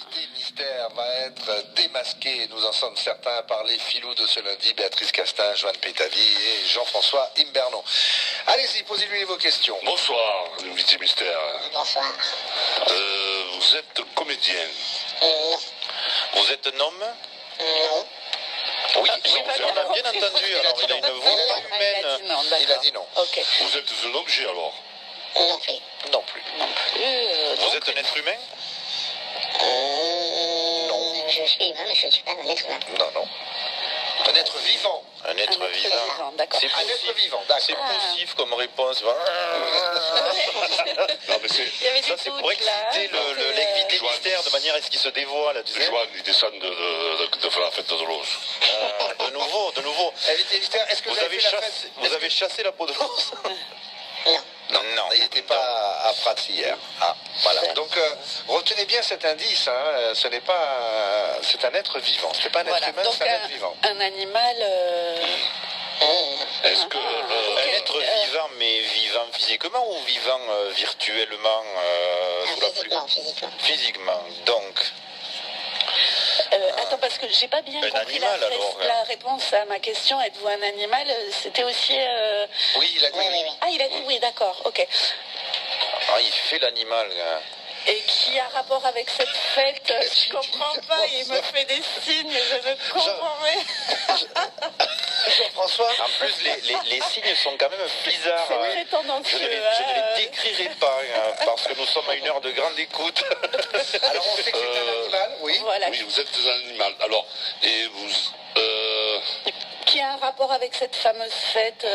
L'invité mystère va être démasqué, nous en sommes certains, par les filous de ce lundi, Béatrice Castin, Joanne Pétavy et Jean-François Imbernon. Allez-y, posez-lui vos questions. Bonsoir, l'invité mystère. Bonsoir. Vous êtes comédien. Non. Vous êtes un homme? Non. Oui, Ah, oui, on a bien entendu. Alors, il a une voix humaine. Il a dit non. Ok. Vous êtes un objet alors? Non plus. Non plus. Vous êtes un être humain? Non. Je suis humain, mais je ne suis pas un être humain. Non, non. Un être vivant. Un être vivant. D'accord. C'est Un être poussif. vivant, C'est d'accord. poussif comme réponse. Non, mais c'est. Il y avait Ça, des c'est doutes, pour exciter là. l'invité Joanne. mystère de manière à ce qu'il se dévoile. Tu sais. Joanne, il descend de faire la fête de l'os. De nouveau. Invité mystère, est-ce que vous avez fait la fête? Vous avez chassé la peau de l'ours? Non. Non, Il n'était pas à Prats hier. Ah, voilà. Donc, retenez bien cet indice. Hein. Ce n'est pas. C'est un être vivant. Ce n'est pas un Voilà. être humain, Donc c'est un être vivant. un animal. Est-ce que. Un être vivant, mais vivant physiquement ou vivant virtuellement sous la pluie? Physiquement, physiquement. Physiquement. Donc, Attends, parce que j'ai pas bien Un compris animal, alors, la réponse à ma question. Êtes-vous un animal? C'était aussi. Oui, il a dit Oui, oui. oui, oui. Ah, il a dit oui, d'accord, ok. ah, il fait l'animal. Hein. Et qui a rapport avec cette fête? Je comprends pas, il me fait des signes, je ne comprends rien. Jean-François. En plus, les signes sont quand même bizarres. C'est hein. très tendancieux. Je ne les décrirai pas, hein, parce que nous sommes à une heure de grande écoute. Alors, on sait que c'est un animal, oui. Voilà. Oui, vous êtes un animal. Alors, et vous. Qui a un rapport avec cette fameuse fête?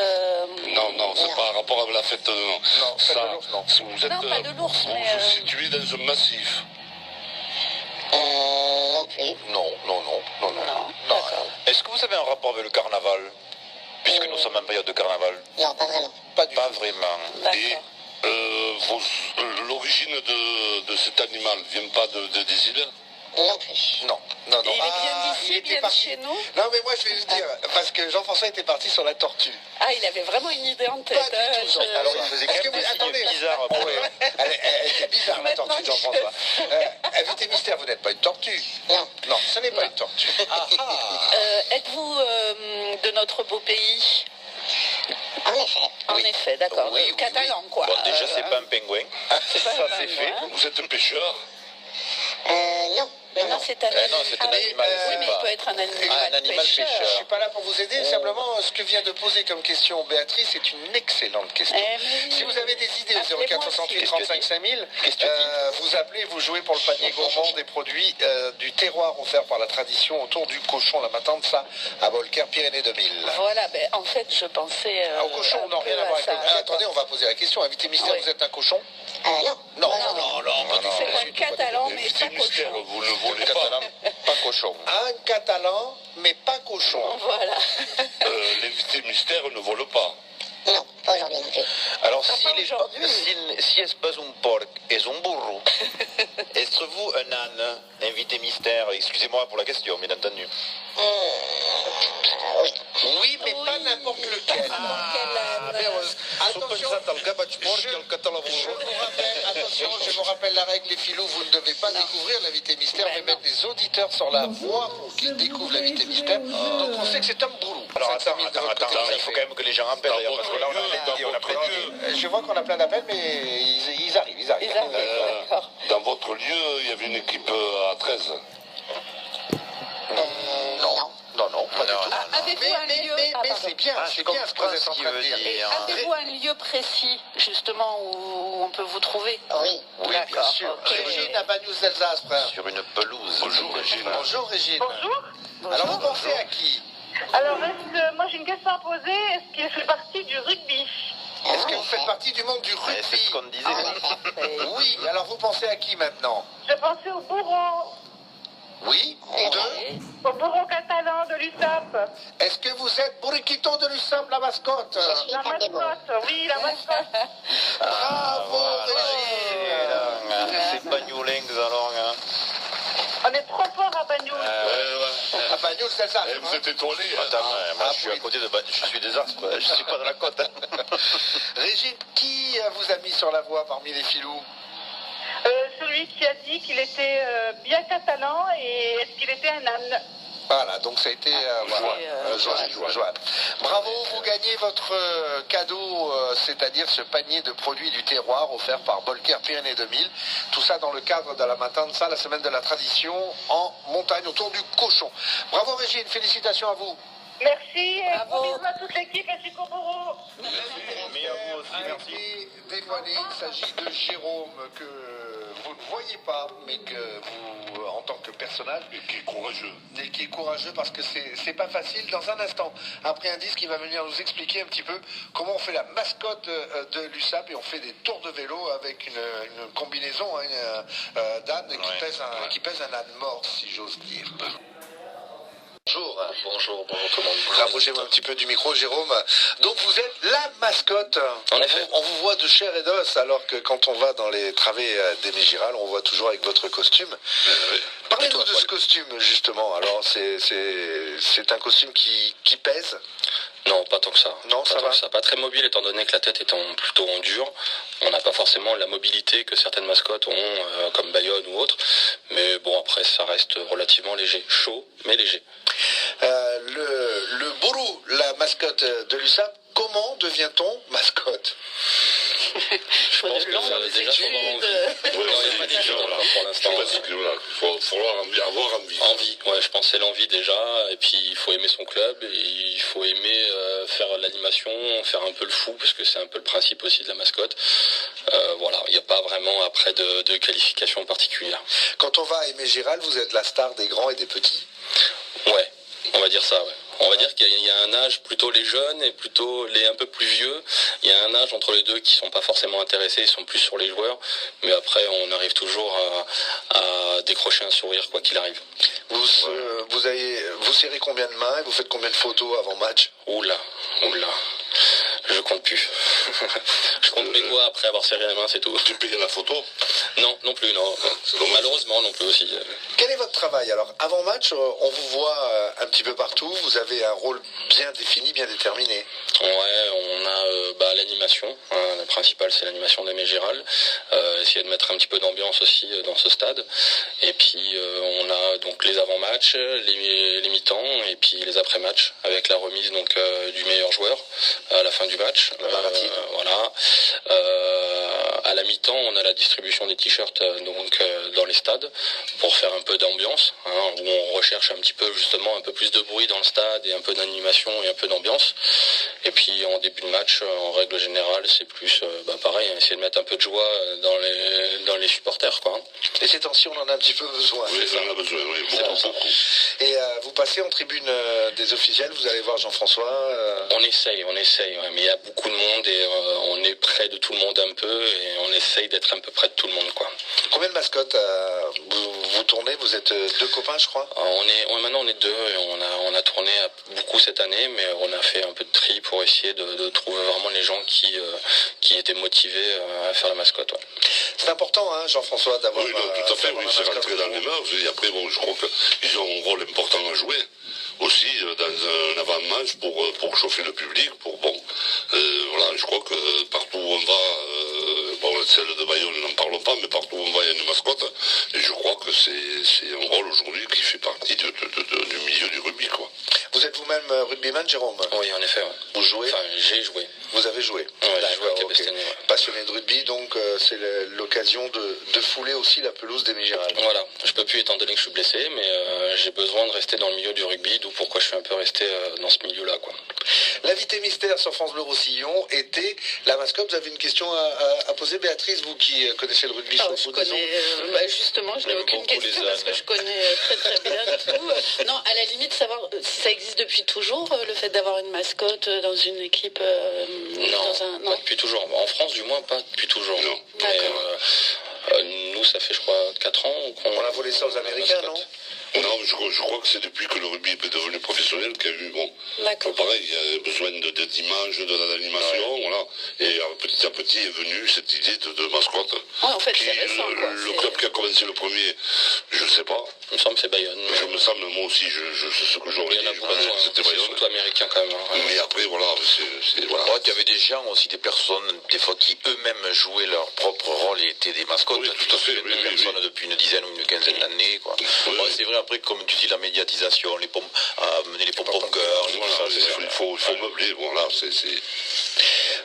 Non, c'est pas un rapport avec la fête. Non, Non, fête de l'ours, non. Vous êtes, Non, pas de l'ours, vous mais, vous situez dans un massif. Non plus. Non. Non, d'accord. Est-ce que vous avez un rapport avec le carnaval? Puisque nous sommes en période de carnaval. Non, pas vraiment. Pas du Pas tout. vraiment. Et D'accord. l'origine de cet animal vient pas des îles? Non plus. Non. Et il est bien il d'ici, était bien de parti. chez nous? Non, mais moi, je vais le dire, parce que Jean-François était parti sur la tortue. Ah, il avait vraiment une idée en tête. Pas du tout, Jean. Alors, il faisait quand Est-ce même que des vous- attendez. signes bizarres. Pour Oui. Elle était bizarre, la Maintenant tortue de que Jean-François. Invité mystère, vous n'êtes pas une tortue. Non. Non, ce n'est pas une tortue. Êtes-vous de notre beau pays? En effet. En effet, d'accord. Oui, oui, Catalan, quoi. Bon, déjà, c'est pas un pingouin. c'est pas Ça, un c'est pingouin. fait. Vous êtes un pêcheur? Non. Non, c'est un non, c'est un oui, animal, oui, c'est mais pas- il peut être un animal, un animal Je pêcheur. ne suis pas là pour vous aider, simplement ce que vient de poser comme question Béatrice est une excellente question. Eh, mais oui. Si vous avez des idées au Appelez-moi 04 68 si. 35 5000, Qu'est-ce que tu dis vous appelez, vous jouez pour le panier gourmand des produits du terroir offert par la tradition autour du cochon, la Matanza, à Bolker, Pyrénées 2000. Voilà, ben, en fait, je pensais. Au cochon, un non, peu rien à voir avec ça. le... Ah, attendez, on va poser la question. Invité mystère, Oui. vous êtes un cochon? Non. Non, C'est un catalan, mais Invité pas mystère, cochon. vous ne volez pas. Catalan, pas cochon. Un catalan, mais pas cochon. Voilà. L'invité mystère ne vole pas. Non, pas aujourd'hui non plus. Alors, Ah, si, pas aujourd'hui. si es pas un porc, es un burro, êtes-vous un âne, invité mystère? Excusez-moi pour la question, bien entendu. Oui. Oui, mais pas n'importe lequel. Attention, je vous rappelle la règle, les filous, vous ne devez pas découvrir l'invité mystère, mais mettre des auditeurs sur la voie pour qu'ils découvrent l'invité mystère. Donc on sait que c'est un boulot. Alors, attends, il faut quand même que les gens appellent, d'ailleurs, parce que là, on a plein d'idées. Je vois qu'on a plein d'appels, mais ils arrivent. Ils arrivent, d'accord. Dans votre lieu, il y avait une équipe à 13. Non, pas du tout. Avez-vous un lieu Mais c'est bien, c'est bien ce que vous êtes en train de dire. Et avez-vous un lieu précis, justement, où on peut vous trouver? Oui. Oui, bien D'accord, sûr. ok. Régine à Bagnous d'Alsace, frère. Sur une pelouse. Bonjour, Régine. Bonjour Régine. Bonjour. Alors vous pensez à qui? Alors, moi j'ai une question à poser. Est-ce qu'il fait partie du rugby? Est-ce que vous faites partie du monde du Ouais, c'est ce qu'on rugby? disait. Oui, alors vous pensez à qui maintenant? Je pensais au bourreau Oui, deux. Au bourreau catalan de l'USAP. Est-ce que vous êtes Bourriquito de l'USAP, la mascotte? Je suis La Caldebo. mascotte, oui, la mascotte. Bravo Régine. C'est Bagnolinx, alors. Hein. On est trop fort à Bagnoul. À Bagnous d'Alsace. Eh, vous êtes étoilé. Attends, moi je suis à côté de... Je suis des Arcs, je suis pas de la côte. Régine, qui vous a mis sur la voie parmi les filous? celui qui a dit qu'il était bien catalan et est-ce qu'il était un âne. Voilà, donc ça a été Joanne. Bravo, vous gagnez votre cadeau, c'est-à-dire ce panier de produits du terroir offert par Bolker Pyrénées 2000. Tout ça dans le cadre de la Matanza, la semaine de la tradition en montagne autour du cochon. Bravo Régine, félicitations à vous. Merci et Bravo. gros bisous à toute l'équipe et Chico Bourreau. Mais à vous aussi, merci. Dévoilé, il s'agit de Jérôme que vous ne voyez pas, mais que vous, en tant que personnage, Et qui est courageux. et qui est courageux parce que c'est pas facile. Dans un instant, après un disque, il va venir nous expliquer un petit peu comment on fait la mascotte de l'USAP et on fait des tours de vélo avec une combinaison d'âne qui pèse un âne mort, si j'ose dire. Bonjour tout le monde. Rapprochez-vous un petit peu du micro, Jérôme. Donc vous êtes la mascotte. On vous voit de chair et d'os, alors que quand on va dans les travées des Mégirales, on voit toujours avec votre costume. Parlez-nous de ce costume, justement. Alors c'est un costume qui pèse. Non, pas tant que ça. Non, ça va. Pas très mobile, étant donné que la tête étant plutôt en dur. On n'a pas forcément la mobilité que certaines mascottes ont, comme Bayonne ou autre. Mais bon, après, ça reste relativement léger. Chaud, mais léger. Le bourrou, la mascotte de l'USAP, comment devient-on mascotte? Je pense que ça déjà faut avoir envie. Non, il n'y a pas d'études encore pour l'instant. Il faut avoir envie. Ouais, je pense que c'est l'envie déjà. Et puis, il faut aimer son club. Et il faut aimer faire l'animation, faire un peu le fou, parce que c'est un peu le principe aussi de la mascotte. Voilà, il n'y a pas vraiment après de qualification particulière. Quand on va à Mégirales, vous êtes la star des grands et des petits. Ouais, on va dire ça, ouais. On va dire qu'il y a un âge plutôt les jeunes et plutôt les un peu plus vieux. Il y a un âge entre les deux qui sont pas forcément intéressés, ils sont plus sur les joueurs. Mais après, on arrive toujours à décrocher un sourire quoi qu'il arrive. Vous serrez combien de mains et vous faites combien de photos avant match? Oula. Je compte plus. Je compte mes doigts après avoir serré la main, c'est tout. Tu payes la photo? Non plus, non. Malheureusement, non plus aussi. Quel est votre travail? Alors, avant match, on vous voit un petit peu partout. Vous avez un rôle bien défini, bien déterminé. Ouais, on a l'animation. Hein, le principal, c'est l'animation des Mégirales. Essayer de mettre un petit peu d'ambiance aussi dans ce stade. Et puis, on a donc les avant-matchs, les mi-temps, et puis les après-matchs, avec la remise donc du meilleur joueur à la fin du match. Voilà. À la mi-temps, on a la distribution des t-shirts dans les stades pour faire un peu d'ambiance, hein, où on recherche un petit peu justement un peu plus de bruit dans le stade et un peu d'animation et un peu d'ambiance. Et puis en début de match, en règle générale, c'est plus pareil, hein, essayer de mettre un peu de joie dans les supporters, quoi. Et ces temps-ci, on en a un petit peu besoin. Oui, on en a besoin, oui, beaucoup. Et vous passez en tribune des officiels, vous allez voir Jean-François. On essaye, ouais, mais il y a beaucoup de monde et on est près de tout le monde un peu et on essaye d'être un peu près de tout le monde, quoi. Combien de mascottes vous tournez? Vous êtes deux copains, je crois. Maintenant on est deux et on a tourné beaucoup cette année, mais on a fait un peu de tri pour essayer de trouver vraiment les gens qui étaient motivés à faire la mascotte. Ouais. C'est important, hein, Jean-François, d'avoir. Oui, non, tout à fait, oui, c'est rentré dans les mœurs. Et après, bon, je crois qu'ils ont un rôle important à jouer aussi dans un avant-match pour chauffer le public, voilà, je crois que partout où on va, celle de Bayonne, n'en parlons pas, mais partout où on va, il y a une mascotte, et je crois que c'est un rôle aujourd'hui qui fait partie du milieu du rugby, quoi. Vous êtes vous-même rugbyman, Jérôme? Oui, en effet, ouais. Vous jouez? Enfin, j'ai joué. Vous avez joué? Ouais, j'ai joué à Cabestany, ouais. Passionné de rugby, donc c'est l'occasion de fouler aussi la pelouse des Mégirales. Voilà, je peux plus étant donné que je suis blessé, mais j'ai besoin de rester dans le milieu du rugby, d'où pourquoi je suis un peu resté dans ce milieu-là, quoi. L'invité mystère sur France Bleu Roussillon était la mascotte. Vous avez une question à poser, Béatrice, vous qui connaissez le rugby sur Je le bout des connais, justement, je n'ai aucune question parce que je connais très très bien tout. Non, à la limite, savoir si ça existe depuis toujours, le fait d'avoir une mascotte dans une équipe. Non, pas depuis toujours. En France, du moins, pas depuis toujours. Non. Mais, nous, ça fait, je crois, 4 ans qu'on On a volé ça aux Américains, non? Non, je crois que c'est depuis que le rugby est devenu professionnel qu'il y a eu, D'accord. pareil, il y a besoin d'images, d'animation, voilà. Et petit à petit est venue cette idée de mascotte. Ouais, en fait, c'est récent, quoi. Le club qui a commencé le premier, je sais pas. Il me semble que c'est Bayonne. Je me semble, moi aussi, ce que j'aurais dit, c'était C'est Bayonne. surtout américain quand même. Hein. Mais après, voilà, voilà. Ouais, il y avait des gens aussi, des personnes, des fois, qui eux-mêmes jouaient leur propre rôle et étaient des mascottes. Oui, tout à fait, Des oui, personnes oui. depuis une dizaine ou une quinzaine d'années, quoi. Oui. Ouais, c'est vrai, après, comme tu dis, la médiatisation, mener les pom-pom girls, tout Voilà, ça, il faut meubler, voilà,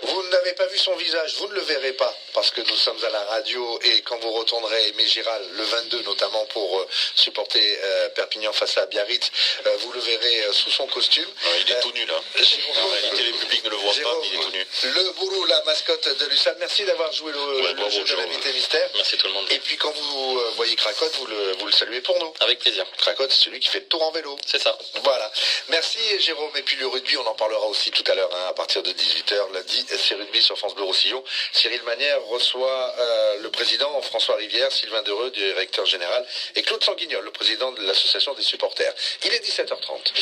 Vous n'avez pas vu son visage, vous ne le verrez pas, parce que nous sommes à la radio, et quand vous retournerez Aimé Giral, le 22 notamment, pour supporter Perpignan face à Biarritz, vous le verrez sous son costume. Ouais, il est tout nu, là. En réalité, les publics ne le voient pas, mais il est tout nu. Le Bourou, la mascotte de l'USAM, merci d'avoir joué le jeu de l'invité mystère. Merci tout le monde. Et puis quand vous voyez Cracotte, vous le saluez pour nous. Avec plaisir. Cracotte, c'est celui qui fait le tour en vélo. C'est ça. Voilà. Merci Jérôme. Et puis le rugby, on en parlera aussi tout à l'heure, à partir de 18h, lundi, c'est rugby sur France Bleu Roussillon. Cyril Manière reçoit le président François Rivière, Sylvain Dereux, directeur général, et Claude Sanguignol, le président de l'association des supporters. Il est 17h30.